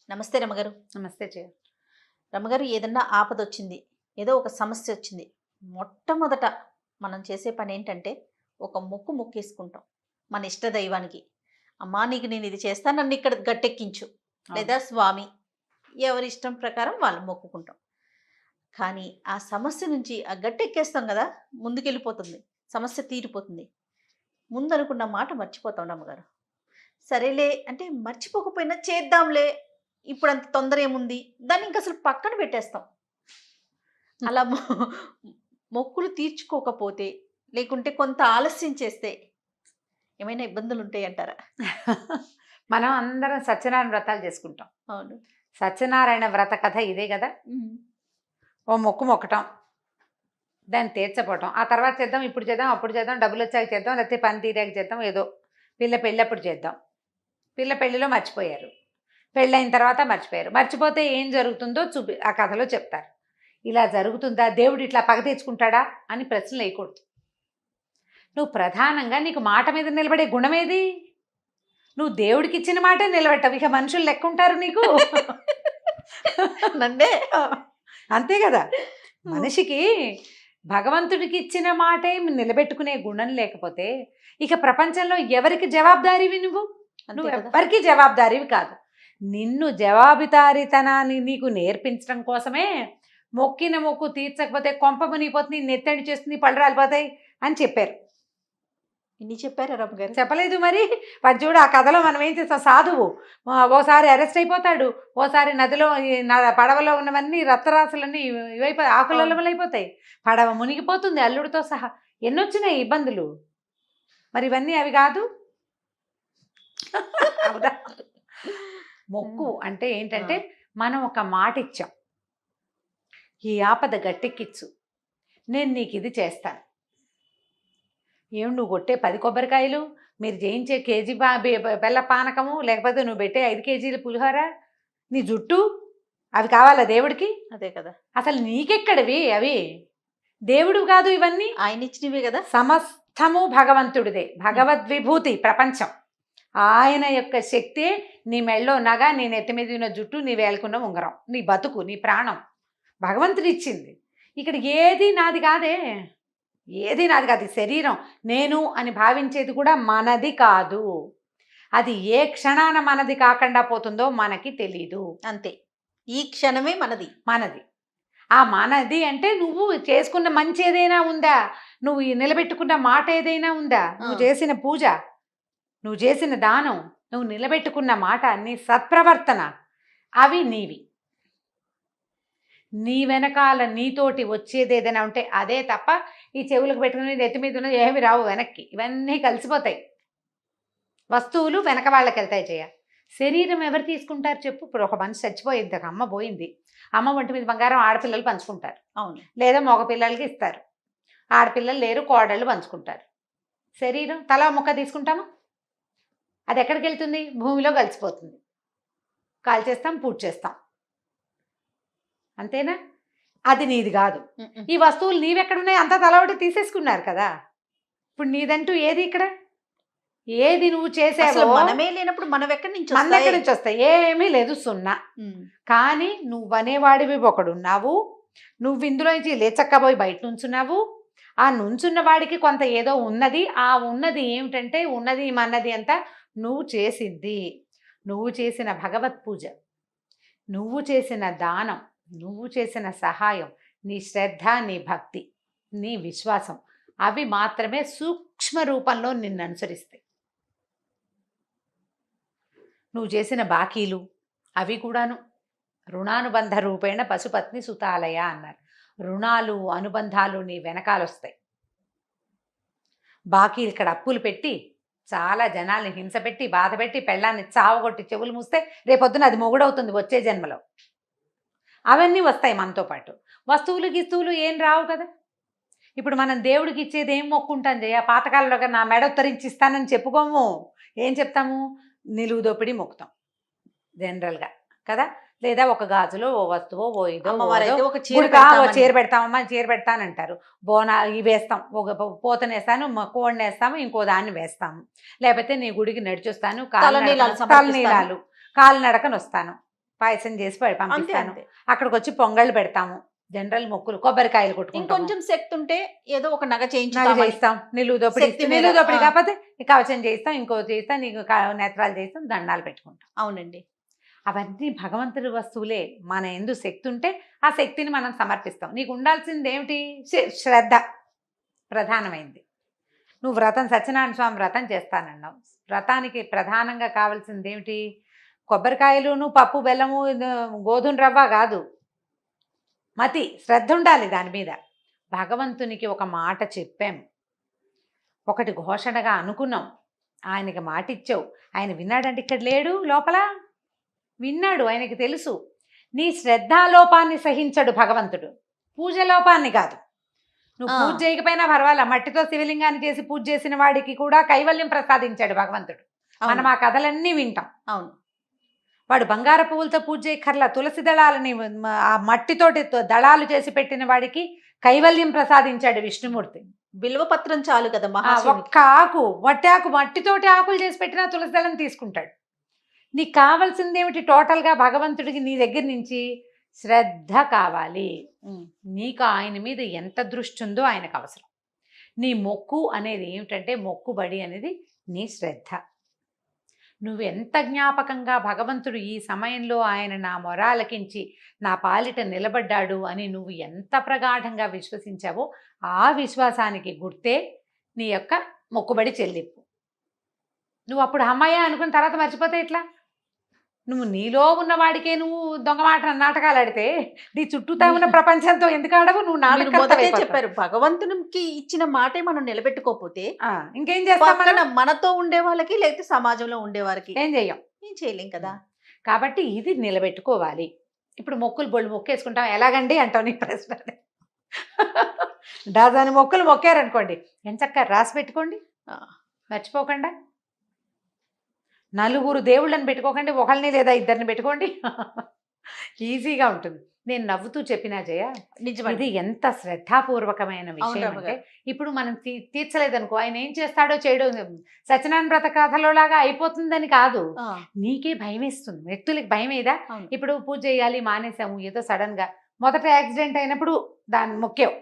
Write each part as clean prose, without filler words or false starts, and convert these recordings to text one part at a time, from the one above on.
నమస్తే రమగారు. నమస్తే జయ. రమగారు, ఏదన్నా ఆపదొచ్చింది, ఏదో ఒక సమస్య వచ్చింది. మొట్టమొదట మనం చేసే పని ఏంటంటే, ఒక మొక్కు మొక్కేసుకుంటాం మన ఇష్ట దైవానికి. అమ్మా నీకు నేను ఇది చేస్తాను, నన్ను ఇక్కడ గట్టెక్కించు. లేదా స్వామి, ఎవరి ఇష్టం ప్రకారం వాళ్ళు మొక్కుకుంటాం. కానీ ఆ సమస్య నుంచి ఆ గట్టెక్కేస్తాం కదా, ముందుకెళ్ళిపోతుంది, సమస్య తీరిపోతుంది. ముందనుకున్న మాట మర్చిపోతాం రమ్మగారు. సరేలే అంటే మర్చిపోకపోయినా చేద్దాంలే, ఇప్పుడు అంత తొందర ఏముంది, దాన్ని ఇంక అసలు పక్కన పెట్టేస్తాం. అలా మొక్కులు తీర్చుకోకపోతే, లేకుంటే కొంత ఆలస్యం చేస్తే ఏమైనా ఇబ్బందులు ఉంటాయి అంటారా? మనం అందరం సత్యనారాయణ వ్రతాలు చేసుకుంటాం. అవును. సత్యనారాయణ వ్రత కథ ఇదే కదా. ఓ మొక్కు మొక్కటం, దాన్ని తీర్చపోవటం, ఆ తర్వాత చేద్దాం, ఇప్పుడు చేద్దాం, అప్పుడు చేద్దాం, డబ్బులు వచ్చాక చేద్దాం, లేకపోతే పని తీరాక చేద్దాం, ఏదో పిల్ల పెళ్ళప్పుడు చేద్దాం. పిల్ల పెళ్ళిలో మర్చిపోయారు, పెళ్ళైన తర్వాత మర్చిపోయారు. మర్చిపోతే ఏం జరుగుతుందో ఆ కథలో చెప్తారు. ఇలా జరుగుతుందా, దేవుడు ఇట్లా పగ తీర్చుకుంటాడా అని ప్రశ్నలు వేయకూడదు. నువ్వు ప్రధానంగా నీకు మాట మీద నిలబడే గుణమేది? నువ్వు దేవుడికి ఇచ్చిన మాటే నిలబెట్టవు, ఇక మనుషులు లెక్క ఉంటారు నీకు. నందే అంతే కదా. మనిషికి భగవంతుడికి ఇచ్చిన మాటే నిలబెట్టుకునే గుణం లేకపోతే ఇక ప్రపంచంలో ఎవరికి జవాబుదారీవి? నువ్వు ఎవరికి జవాబుదారీవి కాదు. నిన్ను జవాబుదారీతనాన్ని నీకు నేర్పించడం కోసమే మొక్కిన మొక్కు తీర్చకపోతే కొంప మునిగిపోతుంది, నెత్తడి చేస్తుంది, పళ్ళు రాలిపోతాయి అని చెప్పారు. ఇన్ని చెప్పారా రమ్మగారు? చెప్పలేదు మరి. వాడు చూడు, ఆ కథలో మనం ఏం చేస్తాం, సాధువు ఓసారి అరెస్ట్ అయిపోతాడు, ఓసారి నదిలో పడవలో ఉన్నవన్నీ రక్తరాశులన్నీ ఇవైపోయి ఆకులమైపోతాయి, పడవ మునిగిపోతుంది అల్లుడితో సహా. ఎన్నొచ్చినాయి ఇబ్బందులు. మరి ఇవన్నీ అవి కాదు. మొక్కు అంటే ఏంటంటే, మనం ఒక మాట ఇచ్చాం, ఈ ఆపద గట్టెక్కిచ్చు, నేను నీకు ఇది చేస్తాను. ఏమి నువ్వు కొట్టే 10 కొబ్బరికాయలు, మీరు చేయించే కేజీ బెల్ల పానకము, లేకపోతే నువ్వు పెట్టే 5 కేజీల పులిహోర, నీ జుట్టు, అవి కావాలా దేవుడికి? అదే కదా. అసలు నీకెక్కడివి అవి? దేవుడు కాదు ఇవన్నీ, ఆయన ఇచ్చినవే కదా. సమస్తము భగవంతుడిదే, భగవద్విభూతి ప్రపంచం. ఆయన యొక్క శక్తే నీ మెళ్ళో నగ, నీ నెత్తి మీద ఉన్న జుట్టు, నీ వేలుకున్న ఉంగరం, నీ బతుకు, నీ ప్రాణం భగవంతుడు ఇచ్చింది. ఇక్కడ ఏది నాది కాదే, ఏది నాది కాదు. శరీరం నేను అని భావించేది కూడా మనది కాదు. అది ఏ క్షణాన మనది కాకుండా పోతుందో మనకి తెలీదు. అంతే, ఈ క్షణమే మనది. ఆ మనది అంటే నువ్వు చేసుకున్న మంచి ఏదైనా ఉందా, నువ్వు నిలబెట్టుకున్న మాట ఏదైనా ఉందా, నువ్వు చేసిన పూజ, నువ్వు చేసిన దానం, నువ్వు నిలబెట్టుకున్న మాట, నీ సత్ప్రవర్తన, అవి నీవి. నీ వెనకాల నీతోటి వచ్చేది ఏదైనా ఉంటే అదే తప్ప ఈ చెవులకు పెట్టుకుని నెత్తి మీద ఉన్నది ఏమి రావు వెనక్కి. ఇవన్నీ కలిసిపోతాయి. వస్తువులు వెనక వాళ్ళకి వెళ్తాయి. శరీరం ఎవరు తీసుకుంటారు చెప్పు? ఇప్పుడు ఒక మనిషి చచ్చిపోయింది, ఒక అమ్మ పోయింది, అమ్మ ఒంటి మీద బంగారం ఆడపిల్లలు పంచుకుంటారు. అవును. లేదా మగ పిల్లలకి ఇస్తారు. ఆడపిల్లలు లేరు, కోడళ్ళు పంచుకుంటారు. శరీరం తలా ముక్క తీసుకుంటామా? అది ఎక్కడికి వెళ్తుంది? భూమిలో కలిసిపోతుంది. కాల్చేస్తాం, పూజ చేస్తాం, అంతేనా? అది నీది కాదు. ఈ వస్తువులు నీవెక్కడున్నాయి? అంతా తలవటి తీసేసుకున్నారు కదా. ఇప్పుడు నీదంటూ ఏది ఇక్కడ? ఏది నువ్వు చేసావో మనమే లేనప్పుడు మనం ఎక్కడి నుంచి వస్తాయి? ఏమీ లేదు, సున్నా. కానీ నువ్వనేవాడివి ఒకడున్నావు, నువ్వు ఇందులోంచి లేచక్కబోయి బయట నుంచున్నావు. ఆ నుంచున్న వాడికి కొంత ఏదో ఉన్నది. ఆ ఉన్నది ఏమిటంటే, ఉన్నది మన్నది అంతా నువ్వు చేసింది. నువ్వు చేసిన భగవత్ పూజ, నువ్వు చేసిన దానం, నువ్వు చేసిన సహాయం, నీ శ్రద్ధ, నీ భక్తి, నీ విశ్వాసం, అవి మాత్రమే సూక్ష్మ రూపంలో నిన్ను అనుసరిస్తాయి. నువ్వు చేసిన బాకీలు అవి కూడాను రుణానుబంధ రూపేణ పశుపత్ని సుతాలయ అన్నారు. రుణాలు, అనుబంధాలు నీ వెనకాలొస్తాయి. బాకీలు ఇక్కడ అప్పులు పెట్టి చాలా జనాల్ని హింస పెట్టి, బాధ పెట్టి, పెళ్ళాన్ని చావగొట్టి చెవులు మూస్తే రేపొద్దున అది మొగుడవుతుంది వచ్చే జన్మలో. అవన్నీ వస్తాయి మనతో పాటు. వస్తువులు గిస్తువులు ఏం రావు కదా. ఇప్పుడు మనం దేవుడికి ఇచ్చేది ఏం మొక్కుంటాం జయ? పాతకాలంలో నా మెడ ఉత్తరించి ఇస్తానని చెప్పుకోము. ఏం చెప్తాము? నిలువు దోపిడి మొక్కుతాం జనరల్గా కదా. లేదా ఒక గాజులో ఓ వస్తువో ఓ ఇదో చీర పెడతామమ్మా, చీర పెడతానంటారు. బోనా ఇవి వేస్తాం, ఒక పోతనేస్తాను, కోడిని వేస్తాము, ఇంకో దాన్ని వేస్తాము. లేకపోతే నీ గుడికి నడిచొస్తాను, కాలినడకను వస్తాను, పాయసం చేసి అంతే పంపిస్తాను. అంతే. అక్కడికి వచ్చి పొంగళ్ళు పెడతాము. జనరల్ మొక్కులు, కొబ్బరికాయలు కొట్టుకుంటాము, ఇంకొంచెం శక్తి ఉంటే ఏదో ఒక నగ నగ చేయించుతామని. చేయిస్తాం, నిలువు దోపిడి శక్తి మీద, నిలువు దోపిడి ఆ. కాకపోతే ఈ కవచం చేయిస్తాం, ఇంకో చేయిస్తాం, నీకు నేత్రాలు చేయిస్తాం, దండాలు పెట్టుకుంటాం. అవునండి. అవన్నీ భగవంతుడి వస్తువులే. మన ఎందు శక్తి ఉంటే ఆ శక్తిని మనం సమర్పిస్తాం. నీకు ఉండాల్సింది ఏమిటి? శ్రద్ధ ప్రధానమైంది. నువ్వు వ్రతం, సత్యనారాయణ స్వామి వ్రతం చేస్తానన్నావు. వ్రతానికి ప్రధానంగా కావాల్సింది ఏమిటి? కొబ్బరికాయలును, పప్పు, బెల్లము, గోధుమ రవ్వ కాదు. మతి, శ్రద్ధ ఉండాలి దాని మీద. భగవంతునికి ఒక మాట చెప్పాం, ఒకటి ఘోషణగా అనుకున్నాం, ఆయనకి మాట ఇచ్చావు. ఆయన విన్నాడంటే ఇక్కడ లేడు లోపల, విన్నాడు, ఆయనకి తెలుసు. నీ శ్రద్ధాలోపాన్ని సహించడు భగవంతుడు, పూజ లోపాన్ని కాదు. నువ్వు ఆ. పూజ చేయకపోయినా పర్వాలా, మట్టితో శివలింగాన్ని చేసి పూజ చేసిన వాడికి కూడా కైవల్యం ప్రసాదించాడు భగవంతుడు. మనం అవును. ఆ కథలన్నీ వింటాం. అవును. వాడు బంగారు పువ్వులతో పూజ చేయక్కర్లా, తులసి దళాలని ఆ మట్టితోటి దళాలు చేసి పెట్టిన వాడికి కైవల్యం ప్రసాదించాడు విష్ణుమూర్తి. బిల్వపత్రం చాలు కదా ఆ మహాశివునికి. ఒక్క ఆకు, వట్టి ఆకు, మట్టితోటి ఆకులు చేసి పెట్టినా తులసి దళం తీసుకుంటాడు. నీకు కావాల్సింది ఏమిటి? టోటల్గా భగవంతుడికి నీ దగ్గర నుంచి శ్రద్ధ కావాలి. ఉమ్. నీకు ఆయన మీద ఎంత దృష్టి ఉందో ఆయనకు అవసరం. నీ మొక్కు అనేది ఏమిటంటే, మొక్కుబడి అనేది నీ శ్రద్ధ. నువ్వు ఎంత జ్ఞాపకంగా భగవంతుడు ఈ సమయంలో ఆయన నా మొరాలకించి నా పాలిట నిలబడ్డాడు అని నువ్వు ఎంత ప్రగాఢంగా విశ్వసించావో ఆ విశ్వాసానికి గుర్తే నీ యొక్క మొక్కుబడి చెల్లింపు. నువ్వు అప్పుడు అమ్మాయి అనుకున్న తర్వాత మర్చిపోతే ఎట్లా? నువ్వు నీలో ఉన్నవాడికే నువ్వు దొంగ నాటకాలు ఆడితే నీ చుట్టూతా ఉన్న ప్రపంచంతో ఎందుకు ఆడవు? నువ్వు మీరు మొదటే నాటకం చెప్పారు, భగవంతునికి ఇచ్చిన మాటే మనం నిలబెట్టుకోకపోతే ఇంకేం చేస్తాం? పక్కన మనతో ఉండే వాళ్ళకి లేకపోతే సమాజంలో ఉండే వారికి ఏం చెయ్యం. ఏం చేయలేం కదా. కాబట్టి ఇది నిలబెట్టుకోవాలి. ఇప్పుడు మొక్కులు బొళ్ళు మొక్కేసుకుంటాం, ఎలాగండి అంటావు? నీ ప్రశ్న డజన్ మొక్కులు మొక్కారనుకోండి, ఎంచక్క రాసి పెట్టుకోండి, ఆ. మర్చిపోకుండా. నలుగురు దేవుళ్ళని పెట్టుకోకండి, ఒకళ్ళని లేదా ఇద్దరిని పెట్టుకోండి, ఈజీగా ఉంటుంది. నేను నవ్వుతూ చెప్పినా జయ, నిజమండి. ఇది ఎంత శ్రద్ధాపూర్వకమైన విషయం అవును అంటే, ఇప్పుడు మనం తీర్చలేదనుకో, ఆయన ఏం చేస్తాడో చేయడో, సత్యనారాయణ వ్రత కథలోలాగా అయిపోతుందని కాదు, ఆ. నీకే భయం వేస్తుంది. వ్యక్తులకి భయం ఏదా? అవును. ఇప్పుడు పూజ చేయాలి మానేసాము, ఏదో సడన్ గా మొదట యాక్సిడెంట్ అయినప్పుడు దాన్ని మొక్కేవు,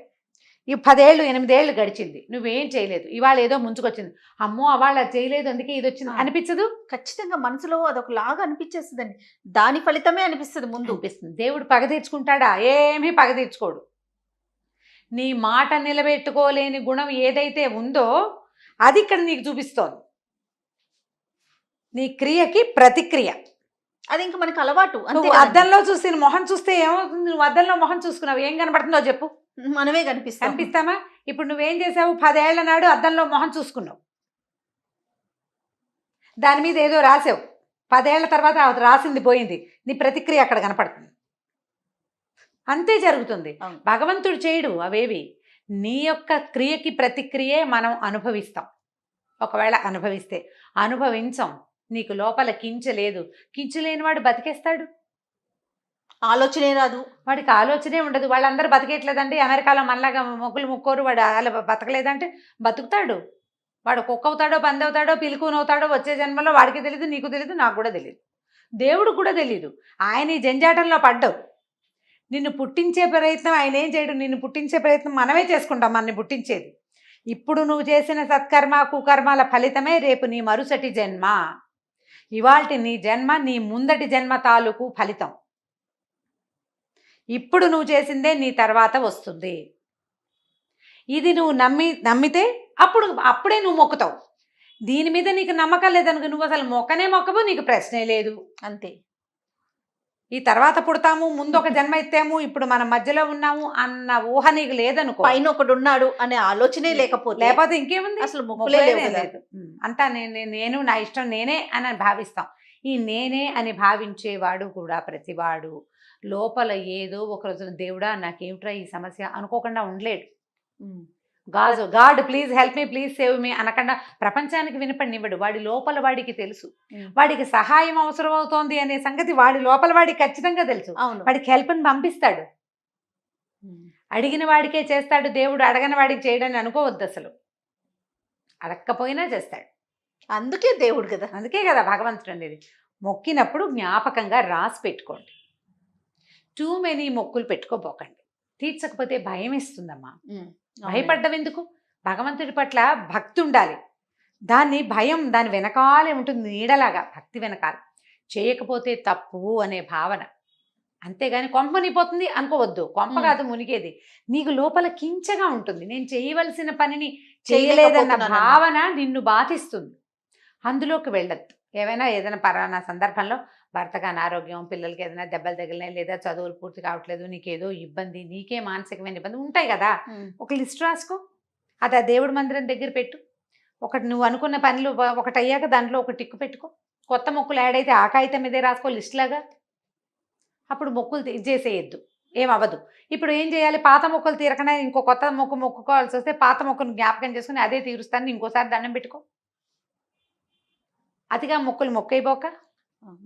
ఈ 10 ఏళ్ళు 8 ఏళ్ళు గడిచింది, నువ్వేం చేయలేదు, ఇవాళ ఏదో ముంచుకొచ్చింది, అమ్మో అవాళ అది చేయలేదు అందుకే ఇది వచ్చింది అనిపించదు? ఖచ్చితంగా మనసులో అదొక లాగా అనిపించేస్తుందండి. దాని ఫలితమే అనిపిస్తుంది ముందు. అనిపిస్తుంది. దేవుడు పగ తీర్చుకుంటాడా? ఏమీ పగ తీర్చుకోడు. నీ మాట నిలబెట్టుకోలేని గుణం ఏదైతే ఉందో అది ఇక్కడ నీకు చూపిస్తోంది. నీ క్రియకి ప్రతిక్రియ. అది ఇంకా మనకి అలవాటు. అంతే నువ్వు కదండి. అద్దంలో చూసి మొహం చూస్తే ఏమవుతుంది? నువ్వు అద్దంలో మొహం చూసుకున్నావు, ఏం కనబడుతుందో చెప్పు. మనమే కనిపిస్తాం. కనిపిస్తామా? ఇప్పుడు నువ్వేం చేసావు? 10 ఏళ్ల నాడు అద్దంలో మొహం చూసుకున్నావు, దాని మీద ఏదో రాసావు, 10 ఏళ్ల తర్వాత అది రాసింది పోయింది, నీ ప్రతిక్రియ అక్కడ కనపడుతుంది. అంతే జరుగుతుంది. అవును. భగవంతుడు చేయడు అవేవి. నీ యొక్క క్రియకి ప్రతిక్రియే మనం అనుభవిస్తాం. ఒకవేళ అనుభవిస్తే, అనుభవించం, నీకు లోపల కించలేదు, కించలేని వాడు బతికేస్తాడు? ఆలోచనే రాదు. వాడికి ఆలోచనే ఉండదు. వాళ్ళందరూ బతికేయట్లేదండి, అమెరికాలో మనలాగా మొక్కులు ముక్కోరు, వాడు అలా బతకలేదంటే బతుకుతాడు. వాడు కుక్క అవుతాడో, పంది అవుతాడో, పిలుకునవుతాడో వచ్చే జన్మలో వాడికి తెలియదు, నీకు తెలియదు, నాకు కూడా తెలియదు, దేవుడు కూడా తెలియదు. ఆయన ఈ జంజాటంలో పడ్డావు. నిన్ను పుట్టించే ప్రయత్నం ఆయన ఏం చేయడు, నిన్ను పుట్టించే ప్రయత్నం మనమే చేసుకుంటాం, మనని పుట్టించేది. ఇప్పుడు నువ్వు చేసిన సత్కర్మ కుకర్మాల ఫలితమే రేపు నీ మరుసటి జన్మ. ఇవాల్టి నీ జన్మ నీ ముందటి జన్మ తాలూకు ఫలితం. ఇప్పుడు నువ్వు చేసిందే నీ తర్వాత వస్తుంది. ఇది నువ్వు నమ్మితే అప్పుడే నువ్వు మొక్కుతావు. దీని మీద నీకు నమ్మకం లేదనుకో, నువ్వు అసలు మొక్కవు, నీకు ప్రశ్నే లేదు. అంతే. ఈ తర్వాత పుడతాము, ముందు ఒక జన్మ ఎత్తాము, ఇప్పుడు మనం మధ్యలో ఉన్నాము అన్న ఊహ నీకు లేదనుకో, పైన ఒకడు ఉన్నాడు అనే ఆలోచనే లేకపోతే ఇంకేముంది? అసలు మొక్కులే లేవు కదా. లేదు. అంతా నేను నా ఇష్టం నేనే అని భావిస్తాం. ఈ నేనే అని భావించేవాడు కూడా ప్రతివాడు లోపల ఏదో ఒక రోజున దేవుడా నాకేమిట్రా ఈ సమస్య అనుకోకుండా ఉండలేడు. God please help me, please save me అనకుండా ప్రపంచానికి వినపడినివ్వడు. వాడి లోపల వాడికి తెలుసు, వాడికి సహాయం అవసరం అవుతోంది అనే సంగతి వాడి లోపల వాడికి ఖచ్చితంగా తెలుసు. అవును. వాడికి హెల్ప్ని పంపిస్తాడు. అడిగిన వాడికే చేస్తాడు దేవుడు, అడగని వాడికి చేయడని అనుకోవద్దు. అసలు అడగకపోయినా చేస్తాడు. అందుకే దేవుడు కదా. అందుకే కదా భగవంతుడు అనేది. మొక్కినప్పుడు జ్ఞాపకంగా రాసి పెట్టుకోండి. టూ మెనీ మొక్కులు పెట్టుకోపోకండి. తీర్చకపోతే భయం ఇస్తుందమ్మా. భయపడ్డం ఎందుకు? భగవంతుడి పట్ల భక్తి ఉండాలి. దాని వెనకాలే ఉంటుంది, నీడలాగా భక్తి వెనకాల. చేయకపోతే తప్పు అనే భావన, అంతేగాని కొంప మునిగిపోతుంది అనుకోవద్దు. కొంప కాదు మునిగేది, నీకు లోపల కించగా ఉంటుంది. నేను చేయవలసిన పనిని చేయలేదన్న భావన నిన్ను బాధిస్తుంది. అందులోకి వెళ్ళద్దు. ఏదైనా పరానా సందర్భంలో భర్తకు అనారోగ్యం, పిల్లలకి ఏదైనా దెబ్బలు తగిలినాయి, లేదా చదువులు పూర్తి కావట్లేదు, నీకేదో ఇబ్బంది, నీకే మానసికమైన ఇబ్బంది ఉంటాయి కదా, ఒక లిస్ట్ రాసుకో. అది ఆ దేవుడి మందిరం దగ్గర పెట్టు. ఒకటి నువ్వు అనుకున్న పనులు ఒకటి అయ్యాక దాంట్లో ఒక టిక్కు పెట్టుకో. కొత్త మొక్కులు యాడ్ అయితే ఆ కాగితం మీదే రాసుకో లిస్ట్ లాగా. అప్పుడు మొక్కులు చేసేయద్దు, ఏమవ్వదు. ఇప్పుడు ఏం చేయాలి? పాత మొక్కులు తీరకనే ఇంకో కొత్త మొక్కు మొక్కుకోవాల్సి వస్తే పాత మొక్కును జ్ఞాపకం చేసుకుని అదే తీరుస్తాను ఇంకోసారి దండం పెట్టుకో. అతిగా మొక్కులు మొక్కైపోక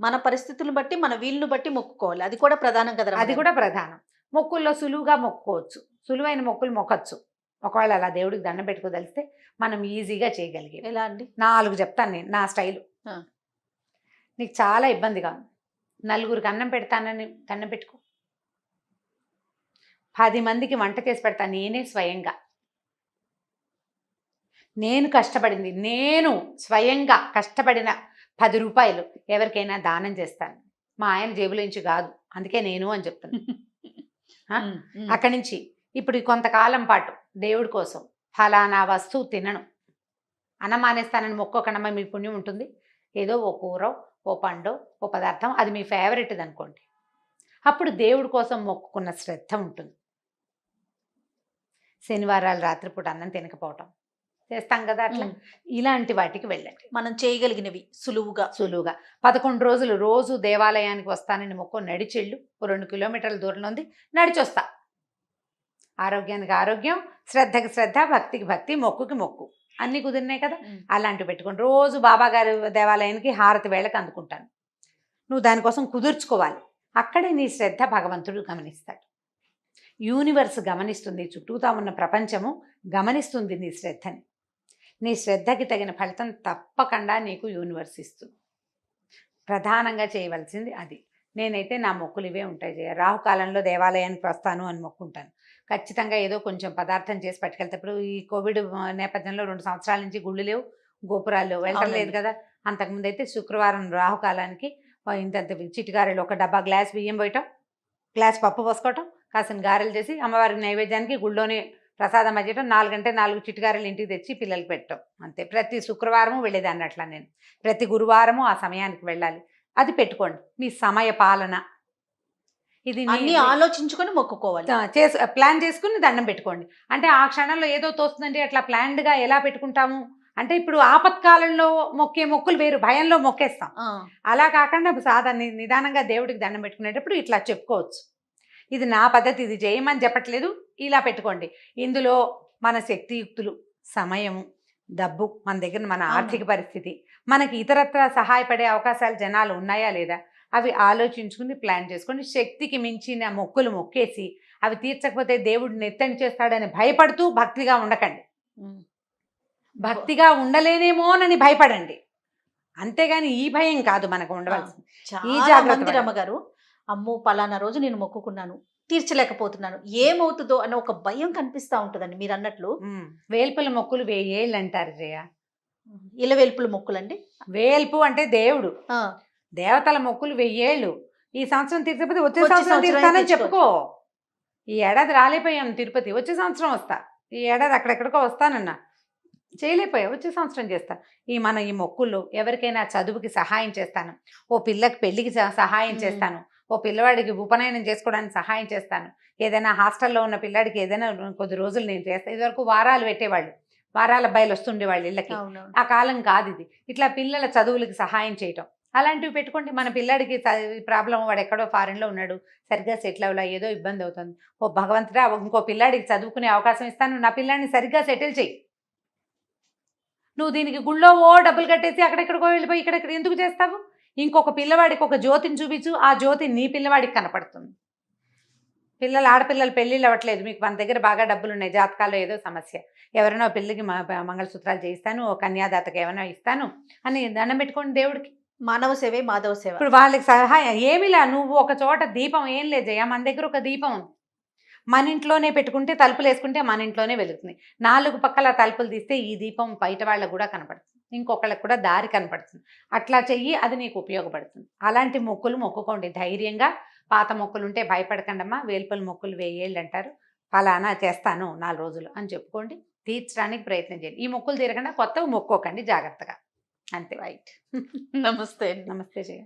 మన పరిస్థితులను బట్టి మన వీలును బట్టి మొక్కుకోవాలి. అది కూడా ప్రధానం కదా. అది కూడా ప్రధానం. మొక్కుల్లో సులువుగా మొక్కుకోవచ్చు, సులువైన మొక్కులు మొక్కచ్చు. ఒకవేళ అలా దేవుడికి దండం పెట్టుకోదలిస్తే మనం ఈజీగా చేయగలిగే. ఎలా అండి? 4 చెప్తాను నేను, నా స్టైలు. నీకు చాలా ఇబ్బందిగా ఉంది, నలుగురికి అన్నం పెడతానని దండం పెట్టుకో. 10 మందికి వంట చేసి పెడతాను నేనే స్వయంగా. నేను కష్టపడింది, నేను స్వయంగా కష్టపడిన 10 రూపాయలు ఎవరికైనా దానం చేస్తాను. మా ఆయన జేబులోంచి కాదు, అందుకే నేను అని చెప్తాను. అక్కడి నుంచి ఇప్పుడు కొంతకాలం పాటు దేవుడి కోసం ఫలానా వస్తువు తినను, అన్నం మానేస్తానని మొక్కోకనమ్మ, మీ పుణ్యం ఉంటుంది. ఏదో ఓ కూర, ఓ పండు, ఓ పదార్థం, అది మీ ఫేవరెట్ది అనుకోండి. అప్పుడు దేవుడి కోసం మొక్కుకున్న శ్రద్ధ ఉంటుంది. శనివారాలు రాత్రిపూట అన్నం తినకపోవటం చేస్తాం కదా, అట్లా ఇలాంటి వాటికి వెళ్ళండి. మనం చేయగలిగినవి సులువుగా 11 రోజులు రోజు దేవాలయానికి వస్తానని మొక్కు, నడిచెళ్ళు. 2 కిలోమీటర్ల దూరంలో ఉంది, నడిచొస్తా. ఆరోగ్యానికి ఆరోగ్యం, శ్రద్ధకి శ్రద్ధ, భక్తికి భక్తి, మొక్కుకి మొక్కు, అన్నీ కుదిరినాయి కదా. అలాంటివి పెట్టుకోండి. రోజు బాబాగారి దేవాలయానికి హారతి వేళకు అందుకుంటాను. నువ్వు దానికోసం కుదుర్చుకోవాలి. అక్కడే నీ శ్రద్ధ భగవంతుడు గమనిస్తాడు. యూనివర్స్ గమనిస్తుంది, చుట్టూతా ఉన్న ప్రపంచము గమనిస్తుంది నీ శ్రద్ధని. నీ శ్రద్ధకి తగిన ఫలితం తప్పకుండా నీకు యూనివర్స్ ఇస్తుంది. ప్రధానంగా చేయవలసింది అది. నేనైతే నా మొక్కులు ఇవే ఉంటాయి. రాహుకాలంలో దేవాలయానికి వస్తాను అని మొక్కుంటాను. ఖచ్చితంగా ఏదో కొంచెం పదార్థం చేసి పట్టుకెళ్తే. ఇప్పుడు ఈ కోవిడ్ నేపథ్యంలో 2 సంవత్సరాల నుంచి గుళ్ళు లేవు, గోపురాలు వెళ్ళలేదు కదా. అంతకుముందు అయితే శుక్రవారం రాహుకాలానికి ఇంత చిటిగారెలు, ఒక డబ్బా గ్లాస్ బియ్యం పోయటం, గ్లాస్ పప్పు పోసుకోవటం, కాసిన గారెలు చేసి అమ్మవారికి నైవేద్యానికి గుళ్ళోనే ప్రసాదం అయ్యటం, 4 చిటిగారెలు ఇంటికి తెచ్చి పిల్లలకి పెట్టడం, అంతే. ప్రతి శుక్రవారము వెళ్ళేదాన్ని అట్లా. నేను ప్రతి గురువారము ఆ సమయానికి వెళ్ళాలి. అది పెట్టుకోండి. మీ సమయ పాలన ఇది అన్ని ఆలోచించుకొని మొక్కుకోవాలి. ప్లాన్ చేసుకుని దండం పెట్టుకోండి. అంటే ఆ క్షణంలో ఏదో తోస్తుందంటే అట్లా ప్లాన్డ్గా ఎలా పెట్టుకుంటాము అంటే, ఇప్పుడు ఆపత్కాలంలో మొక్కే మొక్కులు వేరు, భయంలో మొక్కేస్తాం. అలా కాకుండా సాధారణ నిదానంగా దేవుడికి దండం పెట్టుకునేటప్పుడు ఇట్లా చెప్పుకోవచ్చు. ఇది నా పద్ధతి, ఇది చేయమని చెప్పట్లేదు, ఇలా పెట్టుకోండి. ఇందులో మన శక్తియుక్తులు, సమయము, డబ్బు, మన దగ్గర మన ఆర్థిక పరిస్థితి, మనకి ఇతరత్ర సహాయపడే అవకాశాలు జనాలు ఉన్నాయా లేదా, అవి ఆలోచించుకుని ప్లాన్ చేసుకోండి. శక్తికి మించిన మొక్కులు మొక్కేసి అవి తీర్చకపోతే దేవుడు నెత్తని చేస్తాడని భయపడుతూ భక్తిగా ఉండకండి. భక్తిగా ఉండలేనేమోనని భయపడండి, అంతేగాని ఈ భయం కాదు మనకు ఉండవలసింది. ఈ జాగ్రత్త. రమ్మగారు, అమ్మో పలానా రోజు నేను మొక్కుకున్నాను, తీర్చలేకపోతున్నాను, ఏమవుతుందో అన్న ఒక భయం కనిపిస్తూ ఉంటుందండి. మీరు అన్నట్లు వేల్పుల మొక్కులు 1000 ఏళ్ళు అంటారు జయ. ఇలవేల్పుల మొక్కులండి. వేల్పు అంటే దేవుడు, దేవతల మొక్కులు 1000 ఏళ్ళు. ఈ సంవత్సరం తీర్చకపోతే వచ్చే సంవత్సరం తీరుతానని చెప్పుకో. ఈ ఏడాది రాలేపోయాం తిరుపతి, వచ్చే సంవత్సరం వస్తా. ఈ ఏడాది అక్కడెక్కడికో వస్తానన్నా, చేయలేకపోయా, వచ్చే సంవత్సరం చేస్తా. ఈ మొక్కులు ఎవరికైనా చదువుకి సహాయం చేస్తాను, ఓ పిల్లకి పెళ్ళికి సహాయం చేస్తాను, ఓ పిల్లవాడికి ఉపనయనం చేసుకోవడానికి సహాయం చేస్తాను, ఏదైనా హాస్టల్లో ఉన్న పిల్లాడికి ఏదైనా కొద్ది రోజులు నేను చేస్తాను. ఇదివరకు వారాలు పెట్టేవాళ్ళు, వారాల అబ్బాయిలు వస్తుండేవాళ్ళు ఇళ్ళకి. ఆ కాలం కాదు ఇది. ఇట్లా పిల్లల చదువులకి సహాయం చేయటం, అలాంటివి పెట్టుకోండి. మన పిల్లాడికి ప్రాబ్లం, వాడు ఎక్కడో ఫారెన్లో ఉన్నాడు, సరిగ్గా సెటిల్ అవ్వలా, ఏదో ఇబ్బంది అవుతుంది, ఓ భగవంతుడా ఇంకో పిల్లాడికి చదువుకునే అవకాశం ఇస్తాను, నా పిల్లాడిని సరిగ్గా సెటిల్ చేయి. నువ్వు దీనికి గుళ్ళో డబ్బులు కట్టేసి అక్కడెక్కడికో వెళ్ళిపోయి ఇక్కడెక్కడ ఎందుకు చేస్తావు? ఇంకొక పిల్లవాడికి ఒక జ్యోతిని చూపించు, ఆ జ్యోతి నీ పిల్లవాడికి కనపడుతుంది. ఆడపిల్లలు పెళ్ళిళ్ళు అవ్వట్లేదు, మీకు మన దగ్గర బాగా డబ్బులు ఉన్నాయి, జాతకాల్లో ఏదో సమస్య, ఎవరైనా పిల్లకి మంగళసూత్రాలు చేయిస్తాను, ఓ కన్యాదాతకి ఏమైనా ఇస్తాను అని దండం పెట్టుకోండి దేవుడికి. మానవ సేవే మాధవ సేవ. ఇప్పుడు వాళ్ళకి సహాయం ఏమిలా, నువ్వు ఒక చోట దీపం ఏం లేదు జయ, మన దగ్గర ఒక దీపం ఉంది, మన ఇంట్లోనే పెట్టుకుంటే తలుపులు వేసుకుంటే మన ఇంట్లోనే వెలుగుతుంది. 4 పక్కల తలుపులు తీస్తే ఈ దీపం బయట వాళ్ళకు కూడా కనపడుతుంది, ఇంకొకళ్ళకి కూడా దారి కనపడుతుంది. అట్లా చెయ్యి, అది నీకు ఉపయోగపడుతుంది. అలాంటి మొక్కులు మొక్కుకోండి ధైర్యంగా. పాత మొక్కులు ఉంటే భయపడకండమ్మా, వేల్పల మొక్కులు 1000 ఏళ్ళు అంటారు, ఫలానా చేస్తాను 4 రోజులు అని చెప్పుకోండి, తీర్చడానికి ప్రయత్నం చేయండి. ఈ మొక్కులు తీరకుండా కొత్తవి మొక్కోకండి, జాగ్రత్తగా. అంతే. రైట్. నమస్తే అండి. నమస్తే జయ.